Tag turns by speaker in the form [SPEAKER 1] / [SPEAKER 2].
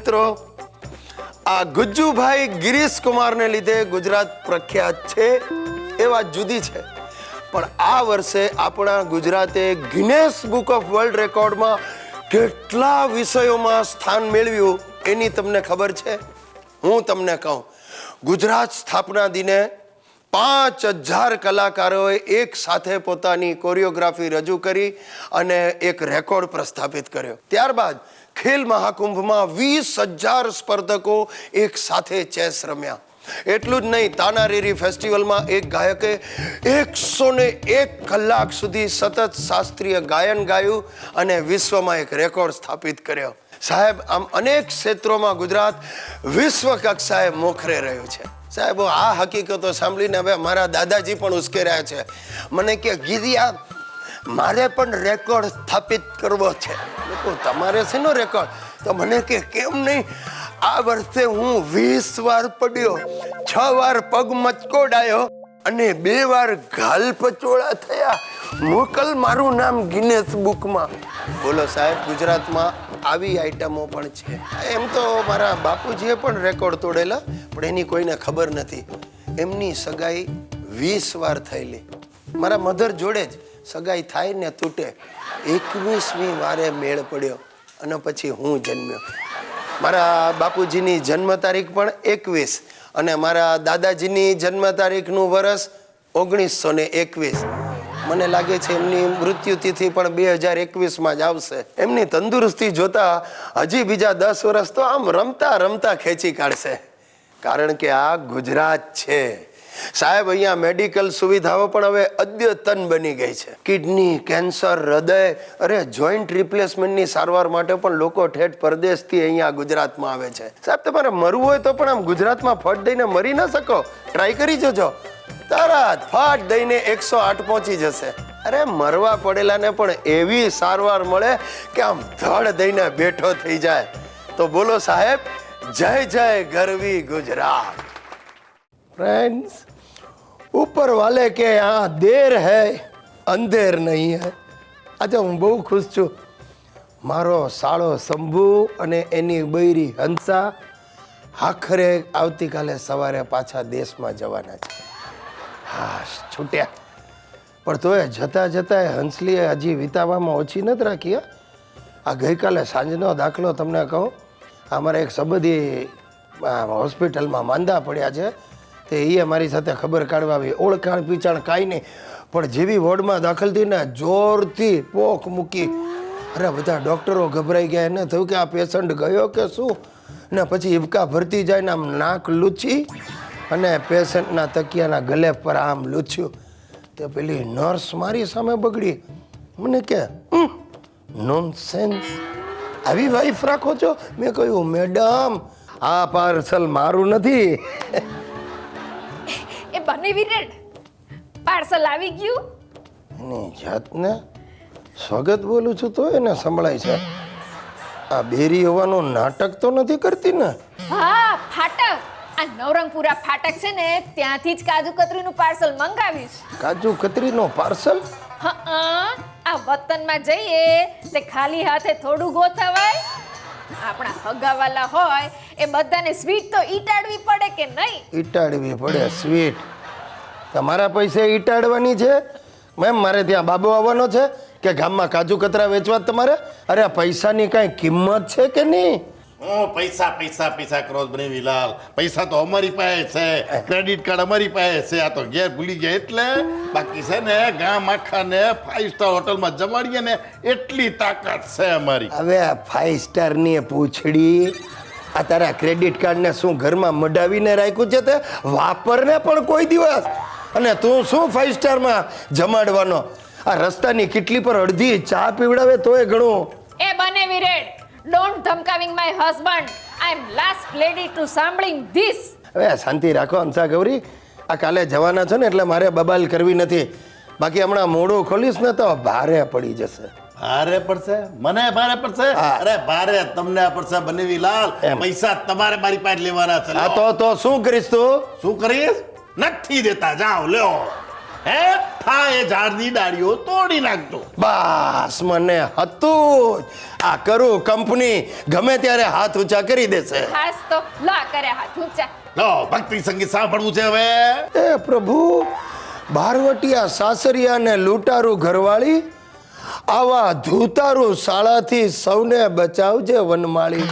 [SPEAKER 1] મિત્રો, આ ગુજ્જુભાઈ ગિરીશ કુમારને લીધે ગુજરાત પ્રખ્યાત છે એ વાત જુદી છે, પણ આ વર્ષે આપણા ગુજરાતે ગિનેસ બુક ઓફ વર્લ્ડ રેકોર્ડમાં કેટલા વિષયોમાં સ્થાન મેળવ્યું એની તમને ખબર છે? હું તમને કહું, ગુજરાત સ્થાપના દિને 5000 કલાકારોએ એક સાથે પોતાની કોરિયોગ્રાફી રજૂ કરી અને એક રેકોર્ડ પ્રસ્થાપિત કર્યો. ત્યારબાદ ખેલ મહાકુંભમાં 20000 સ્પર્ધકો એક સાથે ચેસ રમ્યા. એટલું જ નહીં, તાનારીરી ફેસ્ટિવલમાં એક ગાયકે 101 કલાક સુધી સતત શાસ્ત્રીય ગાયન ગાયું અને વિશ્વમાં એક રેકોર્ડ સ્થાપિત કર્યો. સાહેબ, આમ અનેક ક્ષેત્રોમાં ગુજરાત વિશ્વ કક્ષાએ મોખરે રહ્યું છે. સાહેબ, આ હકીકતો સાંભળીને હવે મારા દાદાજી પણ ઉશ્કેર્યા છે. મને કે ગીરિયા, મારે પણ રેકોર્ડ સ્થાપિત કરવો છે. તમારે શેનો રેકોર્ડ? તો મને કે કેમ નહીં, આ વર્ષે હું 20 વાર પડ્યો, 6 વાર પગ મચકોડાયો અને 2 વાર ગાલ પચોળા થયા. મોકલ મારું નામ ગિનેસ બુકમાં. બોલો સાહેબ, ગુજરાતમાં આવી આઈટમો પણ છે. એમ તો મારા બાપુજીએ પણ રેકોર્ડ તોડેલા, પણ એની કોઈને ખબર નથી. એમની સગાઈ 20 વાર થયેલી. મારા મધર જોડે જ સગાઈ થાય ને તૂટે, 21મી વારે મેળ પડ્યો અને પછી હું જન્મ્યો. મારા બાપુજીની જન્મ તારીખ પણ 21 અને મારા દાદાજીની જન્મ તારીખનું વર્ષ 1921. મને લાગે છે એમની મૃત્યુ તિથિ પણ 2021માં જ આવશે. એમની તંદુરસ્તી જોતા હજી બીજા 10 વર્ષ તો આમ રમતા રમતા ખેંચી કાઢશે. કારણ કે આ ગુજરાત છે સાહેબ. અહીંયા મેડિકલ સુવિધાઓ પણ હવે અદ્યતન બની ગઈ છે. કિડની, કેન્સર, હૃદય, અરે જોઈન્ટ રિપ્લેસમેન્ટની સારવાર માટે પણ લોકો ઠેઠ પરદેશથી અહીંયા ગુજરાતમાં આવે છે. સાહેબ, તમારે મરવું હોય તો પણ આમ ગુજરાતમાં ફટ દઈને મરી ન શકો. ટ્રાય કરી જોજો, તરત ફાટ દઈને 108 પહોંચી જશે. અરે મરવા પડેલાને પણ એવી સારવાર મળે કે આમ ધડ દઈને બેઠો થઈ જાય. તો બોલો સાહેબ, જય જય ગરવી ગુજરાત. ફ્રેન્ડ્સ, ऊपर वाले के यहाँ देर है अंधेર નહીં હૈ. આજે હું બહુ ખુશ છું. મારો સાળો શંભુ અને એની બૈરી હંસા આખરે આવતીકાલે સવારે પાછા દેશમાં જવાના છે. હા, છૂટ્યા. પણ તોય જતા જતા હંસલીએ હજી વિતાવામાં ઓછી નથી રાખી. આ ગઈકાલે સાંજનો દાખલો તમને કહું, અમારા એક સંબંધી હોસ્પિટલમાં માંદા પડ્યા છે. તે એ મારી સાથે ખબર કાઢવા આવી. ઓળખાણ પીચાણ કાંઈ નહીં, પણ જેવી વોર્ડમાં દાખલ થઈ ને જોરથી પોક મૂકી. અરે બધા ડૉક્ટરો ગભરાઈ ગયા. એને થયું કે આ પેશન્ટ ગયો કે શું. ને પછી હિબકા ભરતી જાય ને આમ નાક લૂછી અને પેશન્ટના તકિયાના ગલે પર આમ લૂછ્યું. તે પેલી નર્સ મારી સામે બગડી. મને કે નોનસેન્સ, આવી વાઈફ રાખો છો? મેં કહ્યું, મેડમ, આ પાર્સલ મારું નથી.
[SPEAKER 2] પાર્સલ આવી ગયું.
[SPEAKER 1] એની જાતને સ્વાગત બોલું છું તો એને સંભળાય છે. આ બેરી હોવાનું નાટક તો નથી કરતી ને?
[SPEAKER 2] હા, ફાટક. આ નવરંગપુરા ફાટક છે ને, ત્યાંથી જ કાજુ કતરીનું પાર્સલ મંગાવીશ.
[SPEAKER 1] કાજુ કતરીનો પાર્સલ?
[SPEAKER 2] હા, આ વતનમાં જઈએ તે ખાલી હાથે થોડું ગોથવાય. આપણા હગાવાલા હોય એ બધાને સ્વીટ તો ઈટાડવી પડે કે નહીં?
[SPEAKER 1] ઈટાડવી પડે સ્વીટ? તમારા પૈસે ઈટાડવાની છે? મેમ, મારે ત્યાં બાબો આવવાનો છે કે ગામમાં કાજુ કતરા વેચવા તમારે? અરે પૈસાની કાંઈ કિંમત છે કે નહીં?
[SPEAKER 3] પૈસા પૈસા પૈસા કરો બનેવીલાલ. પૈસા તો અમારી પાસે છે, ક્રેડિટ કાર્ડ અમારી પાસે છે. આ તો ઘેર ભૂલી ગયા એટલે. બાકી છે ને ગામ આખાને 5 સ્ટાર હોટલમાં જમાડીએ ને એટલી તાકાત છે અમારી.
[SPEAKER 1] હવે 5 સ્ટારની પૂછડી, આ તારા ક્રેડિટ કાર્ડને શું ઘરમાં મઢાવીને રાખ્યું છે? તે વાપરને પણ કોઈ દિવસ. અને તું શું 5 સ્ટારમાં જમાડવાનો? આ રસ્તાની કિટલી પર અડધી ચા પીવડાવે તોય ઘણું.
[SPEAKER 2] એ બને વિરેડ, ડોન્ટ ધમકાવિંગ my husband. I am last lady to સાંભળિંગ ધીસ.
[SPEAKER 1] હવે શાંતિ રાખો હંસા ગૌરી. આ કાલે જવાના છો ને એટલે મારે બબાલ કરવી નથી. બાકી હમણાં મોઢું ખોલીશ ને તો ભારે પડી જશે.
[SPEAKER 3] ભારે પડશે? મને ભારે પડશે? અરે ભારે તમને પડશે બનેવીલાલ. પૈસા તમારે મારી પાસે લેવાના છે.
[SPEAKER 1] તો શું કરીશ તું?
[SPEAKER 3] શું કરીશ? નથી દેતા. જાઓ લ્યો. હે હા એ ઝાડની ડાળીઓ તોડી નાખજો.
[SPEAKER 1] બસ મને હતું જ. આ કરું કંપની ગમે ત્યારે હાથ ઊંચા કરી દેશે.
[SPEAKER 2] ખાસ તો લા કરે હાથ ઊંચા.
[SPEAKER 3] લો ભક્તિ સંગીત સાંભળવું છે હવે.
[SPEAKER 1] એ પ્રભુ, બારવટિયા સાસરિયા ને લૂંટારું ઘરવાળી, આવા ધૂતારું શાળાથી સૌને બચાવજે વનમાળી.